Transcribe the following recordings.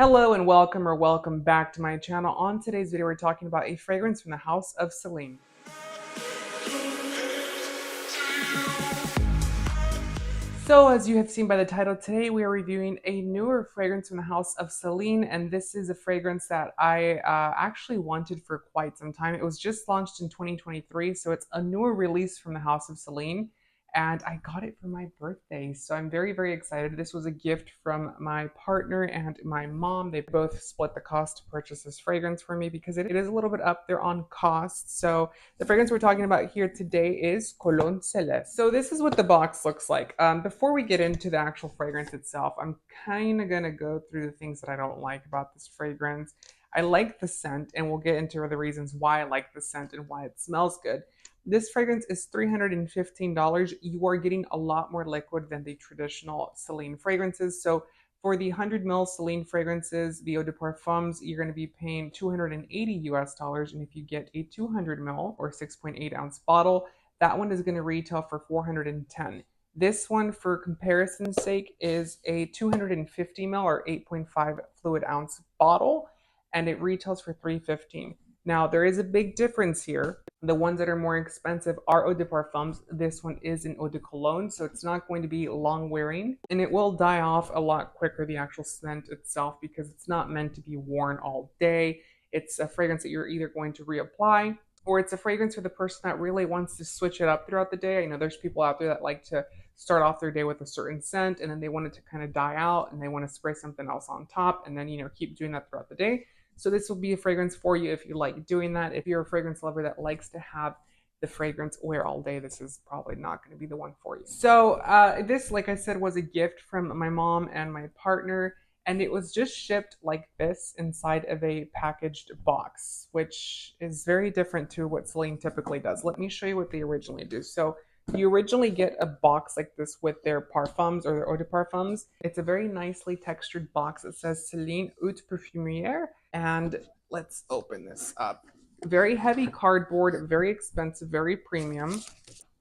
Hello and welcome or welcome back to my channel. On today's video, we're talking about a fragrance from the house of Celine. So as you have seen by the title, today we are reviewing a newer fragrance from the house of Celine, and this is a fragrance that I actually wanted for quite some time. It was just launched in 2023, so it's a newer release from the house of Celine, and I got it for my birthday, so I'm very, very excited. This was a gift from my partner and my mom. They both split the cost to purchase this fragrance for me because it is a little bit up there on cost. So the fragrance we're talking about here today is Cologne Celeste. So this is what the box looks like. Before we get into the actual fragrance itself, I'm kind of going to go through the things that I don't like about this fragrance. I like the scent, and we'll get into the reasons why I like the scent and why it smells good. This fragrance is $315. You are getting a lot more liquid than the traditional Celine fragrances. So for the 100 ml Celine fragrances, the eau de parfums, you're going to be paying 280 US dollars. And if you get a 200 ml or 6.8 ounce bottle, that one is going to retail for 410. This one, for comparison's sake, is a 250 ml or 8.5 fluid ounce bottle, and it retails for 315. Now, there is a big difference here. The ones that are more expensive are eau de parfums. This one is an eau de cologne, so it's not going to be long wearing, and it will die off a lot quicker, the actual scent itself, because it's not meant to be worn all day. It's a fragrance that you're either going to reapply, or it's a fragrance for the person that really wants to switch it up throughout the day. I know there's people out there that like to start off their day with a certain scent, and then they want it to kind of die out, and they want to spray something else on top, and then, keep doing that throughout the day. So this will be a fragrance for you if you like doing that. If you're a fragrance lover that likes to have the fragrance wear all day, this is probably not going to be the one for you. So this, like I said, was a gift from my mom and my partner, and it was just shipped like this inside of a packaged box, which is very different to what Celine typically does. Let me show you what they originally do. So you originally get a box like this with their parfums or their eau de parfums. It's a very nicely textured box. It says Celine Haute Parfumière. And let's open this up. Very heavy cardboard, very expensive, very premium.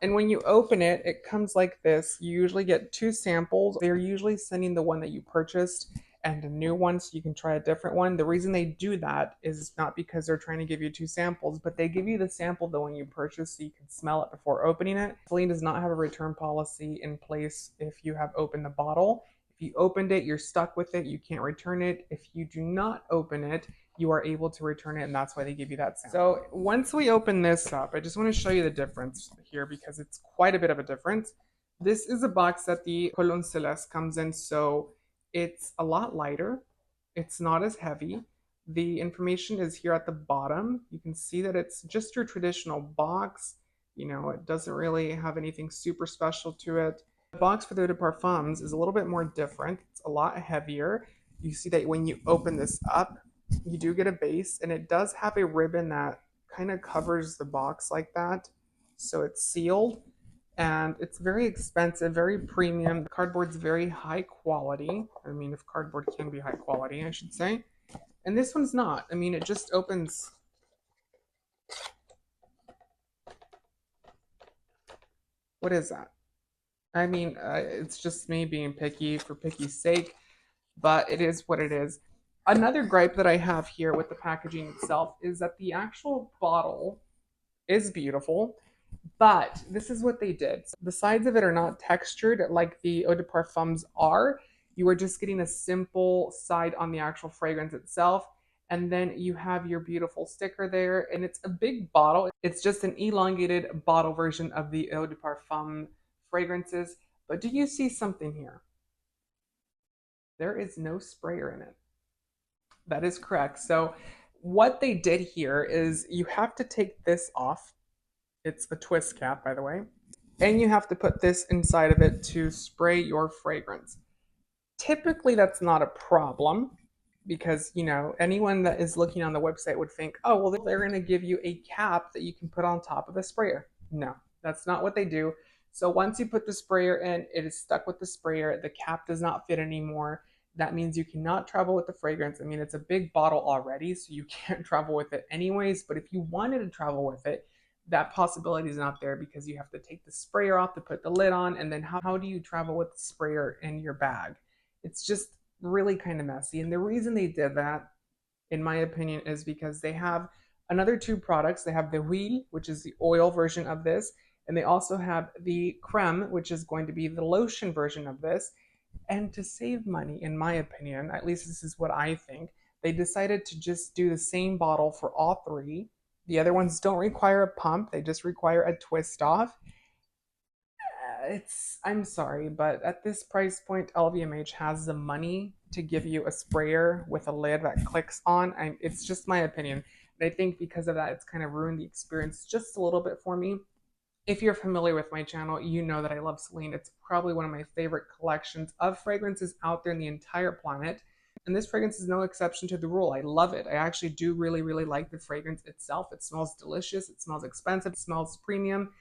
And when you open it, it comes like this. You usually get two samples. They're usually sending the one that you purchased and a new one so you can try a different one. The reason they do that is not because they're trying to give you two samples, but they give you the sample the one you purchased so you can smell it before opening it. Celine does not have a return policy in place if you have opened the bottle. If you opened it, you're stuck with it. You can't return it. If you do not open it, you are able to return it, and that's why they give you that sample. So once we open this up, I just want to show you the difference here because it's quite a bit of a difference. This is a box that the Cologne Celeste comes in, so it's a lot lighter. It's not as heavy. The information is here at the bottom. You can see that it's just your traditional box. It doesn't really have anything super special to it. The box for the eau de parfums is a little bit more different. It's a lot heavier. You see that when you open this up, you do get a base, and it does have a ribbon that kind of covers the box like that. So it's sealed, and it's very expensive, very premium. The cardboard's very high quality. I mean, if cardboard can be high quality, I should say. And this one's not. I mean, it just opens. What is that? I mean, it's just me being picky for picky's sake, but it is what it is. Another gripe that I have here with the packaging itself is that the actual bottle is beautiful, but this is what they did. The sides of it are not textured like the eau de parfums are. You are just getting a simple side on the actual fragrance itself. And then you have your beautiful sticker there, and it's a big bottle. It's just an elongated bottle version of the eau de parfum fragrances. But do you see something here? There is no sprayer in it. That is correct. So what they did here is you have to take this off. It's a twist cap, by the way. And you have to put this inside of it to spray your fragrance. Typically, that's not a problem because, anyone that is looking on the website would think, oh, well, they're going to give you a cap that you can put on top of the sprayer. No, that's not what they do. So once you put the sprayer in, it is stuck with the sprayer. The cap does not fit anymore. That means you cannot travel with the fragrance. I mean, it's a big bottle already, so you can't travel with it anyways. But if you wanted to travel with it, that possibility is not there because you have to take the sprayer off to put the lid on. And then how do you travel with the sprayer in your bag? It's just really kind of messy. And the reason they did that, in my opinion, is because they have another two products. They have the huile, which is the oil version of this, and they also have the creme, which is going to be the lotion version of this. And to save money, in my opinion, at least this is what I think, they decided to just do the same bottle for all three. The other ones don't require a pump, they just require a twist off. I'm sorry, but at this price point, LVMH has the money to give you a sprayer with a lid that clicks on. It's just my opinion. And I think because of that, it's kind of ruined the experience just a little bit for me. If you're familiar with my channel, you know that I love Celine. It's probably one of my favorite collections of fragrances out there in the entire planet. And this fragrance is no exception to the rule. I love it. I actually do really, really like the fragrance itself. It smells delicious. It smells expensive. It smells premium.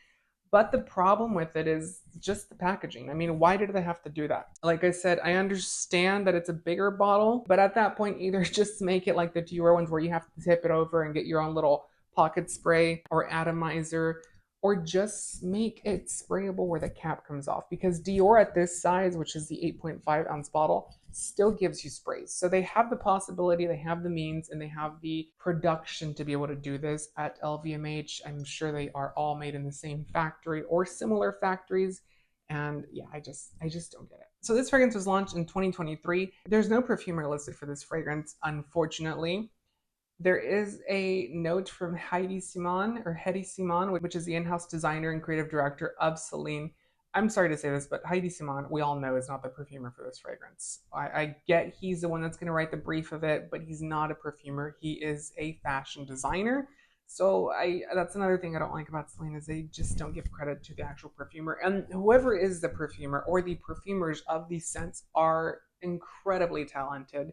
But the problem with it is just the packaging. I mean, why did they have to do that? Like I said, I understand that it's a bigger bottle, but at that point, either just make it like the Dior ones where you have to tip it over and get your own little pocket spray or atomizer, or just make it sprayable where the cap comes off. Because Dior at this size, which is the 8.5 ounce bottle, still gives you sprays. So they have the possibility, they have the means, and they have the production to be able to do this at LVMH. I'm sure they are all made in the same factory or similar factories. And yeah, I just don't get it. So this fragrance was launched in 2023. There's no perfumer listed for this fragrance, unfortunately. There is a note from Heidi Simon, or Hedi Simon, which is the in-house designer and creative director of Celine. I'm sorry to say this, but Heidi Simon, we all know, is not the perfumer for this fragrance. I get he's the one that's going to write the brief of it, but he's not a perfumer. He is a fashion designer. So that's another thing I don't like about Celine is they just don't give credit to the actual perfumer. And whoever is the perfumer or the perfumers of these scents are incredibly talented.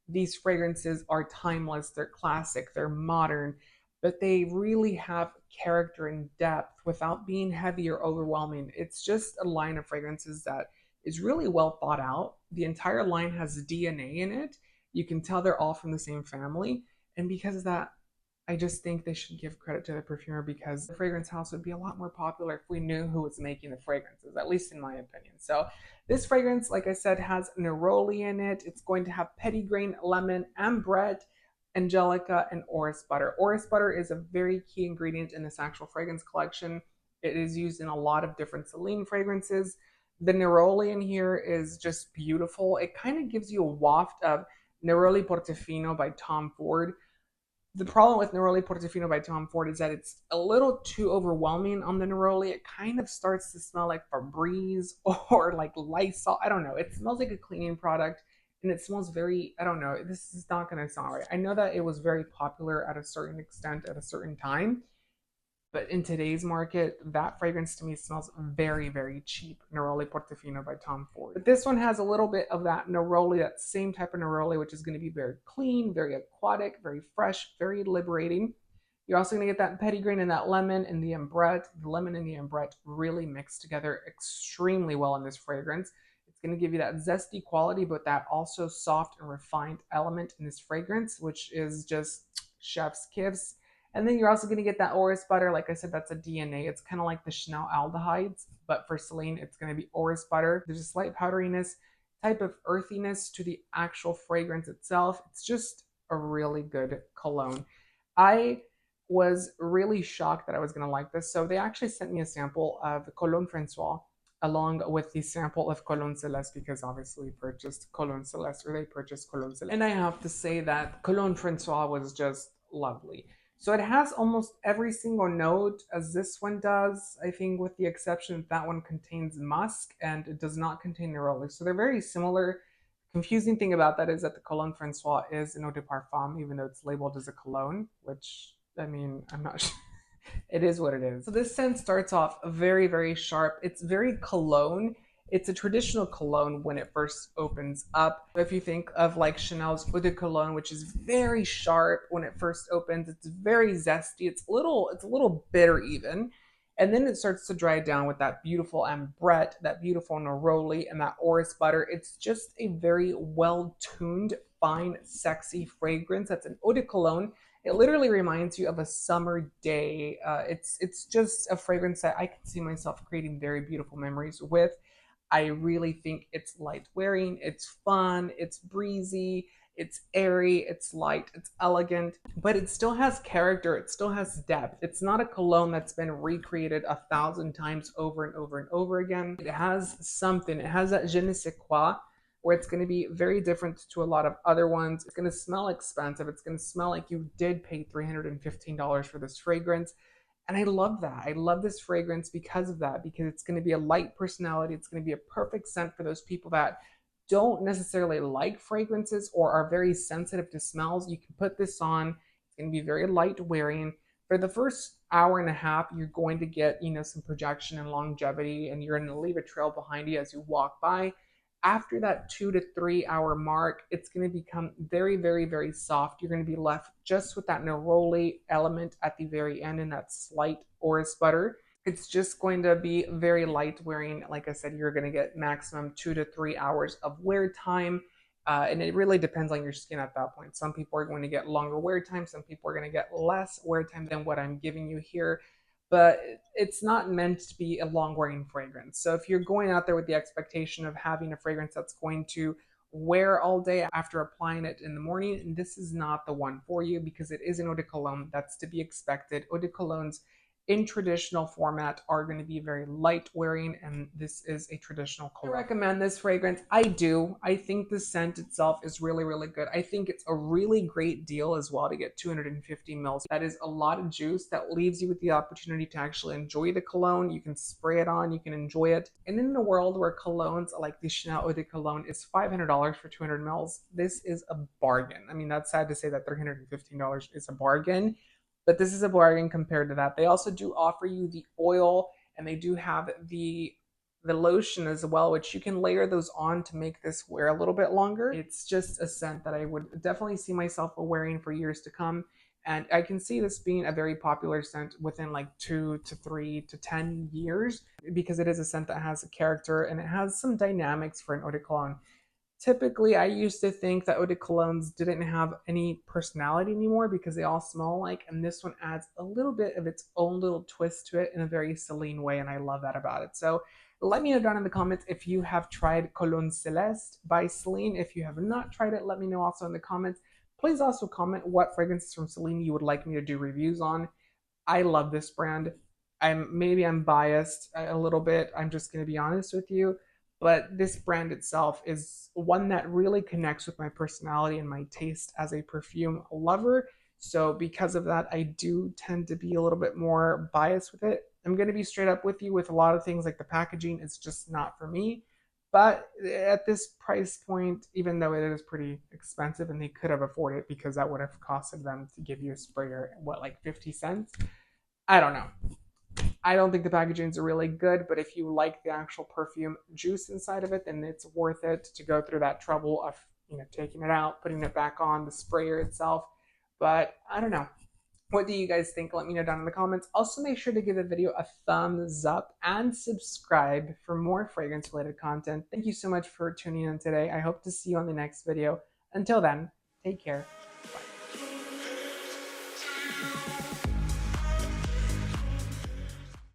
These fragrances are timeless, they're classic, they're modern, but they really have character and depth without being heavy or overwhelming. It's just a line of fragrances that is really well thought out. The entire line has DNA in it. You can tell they're all from the same family. And because of that, I just think they should give credit to the perfumer because the fragrance house would be a lot more popular if we knew who was making the fragrances, at least in my opinion. So this fragrance, like I said, has neroli in it. It's going to have petitgrain, lemon, ambrette, angelica, and orris butter. Orris butter is a very key ingredient in this actual fragrance collection. It is used in a lot of different Celine fragrances. The neroli in here is just beautiful. It kind of gives you a waft of Neroli Portofino by Tom Ford. The problem with Neroli Portofino by Tom Ford is that it's a little too overwhelming on the Neroli. It kind of starts to smell like Febreze or like Lysol. I don't know. It smells like a cleaning product and it smells very, I don't know. This is not going to sound right. I know that it was very popular at a certain extent at a certain time, but in today's market, that fragrance to me smells very, very cheap. Neroli Portofino by Tom Ford. But this one has a little bit of that neroli, that same type of neroli, which is going to be very clean, very aquatic, very fresh, very liberating. You're also going to get that petitgrain and that lemon and the ambrette. The lemon and the ambrette really mix together extremely well in this fragrance. It's going to give you that zesty quality, but that also soft and refined element in this fragrance, which is just chef's kiss. And then you're also going to get that orris butter. Like I said, that's a DNA. It's kind of like the Chanel aldehydes, but for Celine, it's going to be orris butter. There's a slight powderiness, type of earthiness to the actual fragrance itself. It's just a really good cologne. I was really shocked that I was going to like this. So they actually sent me a sample of Cologne Francois along with the sample of Cologne Celeste because obviously purchased Cologne Celeste or they purchased Cologne Celeste. And I have to say that Cologne Francois was just lovely. So it has almost every single note as this one does, I think with the exception that one contains musk and it does not contain neroli. So they're very similar. Confusing thing about that is that the Cologne Francois is an eau de parfum, even though it's labeled as a cologne, which, I mean, I'm not sure. It is what it is. So this scent starts off very, very sharp. It's very cologne. It's a traditional cologne when it first opens up. If you think of like Chanel's Eau de Cologne, which is very sharp when it first opens, it's very zesty. It's a little bitter even. And then it starts to dry down with that beautiful ambrette, that beautiful neroli, and that orris butter. It's just a very well-tuned, fine, sexy fragrance. That's an eau de cologne. It literally reminds you of a summer day. It's just a fragrance that I can see myself creating very beautiful memories with. I really think it's light wearing, it's fun, it's breezy, it's airy, it's light, it's elegant, but it still has character, it still has depth. It's not a cologne that's been recreated 1,000 times over and over and over again. It has something, it has that je ne sais quoi, where it's going to be very different to a lot of other ones. It's going to smell expensive. It's going to smell like you did pay $315 for this fragrance. And I love that. I love this fragrance because of that, because it's going to be a light personality. It's going to be a perfect scent for those people that don't necessarily like fragrances or are very sensitive to smells. You can put this on. It's going to be very light wearing. For the first hour and a half, you're going to get, some projection and longevity, and you're going to leave a trail behind you as you walk by. After that 2 to 3 hour mark, it's going to become very, very, very soft. You're going to be left just with that neroli element at the very end and that slight orris butter. It's just going to be very light wearing. Like I said, you're going to get maximum 2 to 3 hours of wear time. And it really depends on your skin at that point. Some people are going to get longer wear time. Some people are going to get less wear time than what I'm giving you here. But it's not meant to be a long wearing fragrance. So if you're going out there with the expectation of having a fragrance that's going to wear all day after applying it in the morning, this is not the one for you, because it is an eau de cologne. That's to be expected. Eau de colognes in traditional format are going to be very light wearing, and this is a traditional cologne. I recommend this fragrance. I do. I think the scent itself is really, really good. I think it's a really great deal as well to get 250 mils. That is a lot of juice that leaves you with the opportunity to actually enjoy the cologne. You can spray it on, you can enjoy it. And in a world where colognes like the Chanel Eau de Cologne is $500 for 200 mils, this is a bargain. I mean, that's sad to say that $315 is a bargain, but this is a bargain compared to that. They also do offer you the oil, and they do have the lotion as well, which you can layer those on to make this wear a little bit longer. It's just a scent that I would definitely see myself wearing for years to come. And I can see this being a very popular scent within like 2 to 3 to 10 years, because it is a scent that has a character and it has some dynamics for an eau de cologne. Typically, I used to think that eau de colognes didn't have any personality anymore because they all smell alike, and this one adds a little bit of its own little twist to it in a very Celine way, and I love that about it. So let me know down in the comments if you have tried Cologne Celeste by Celine. If you have not tried it, let me know also in the comments. Please also comment what fragrances from Celine you would like me to do reviews on. I love this brand. I'm biased a little bit. I'm just going to be honest with you, but this brand itself is one that really connects with my personality and my taste as a perfume lover. So because of that, I do tend to be a little bit more biased with it. I'm going to be straight up with you with a lot of things, like the packaging is just not for me. But at this price point, even though it is pretty expensive and they could have afforded it because that would have costed them to give you a sprayer, what, like 50 cents? I don't know. I don't think the packagings are really good, but if you like the actual perfume juice inside of it, then it's worth it to go through that trouble of, taking it out, putting it back on, the sprayer itself. But I don't know. What do you guys think? Let me know down in the comments. Also, make sure to give the video a thumbs up and subscribe for more fragrance related content. Thank you so much for tuning in today. I hope to see you on the next video. Until then, take care.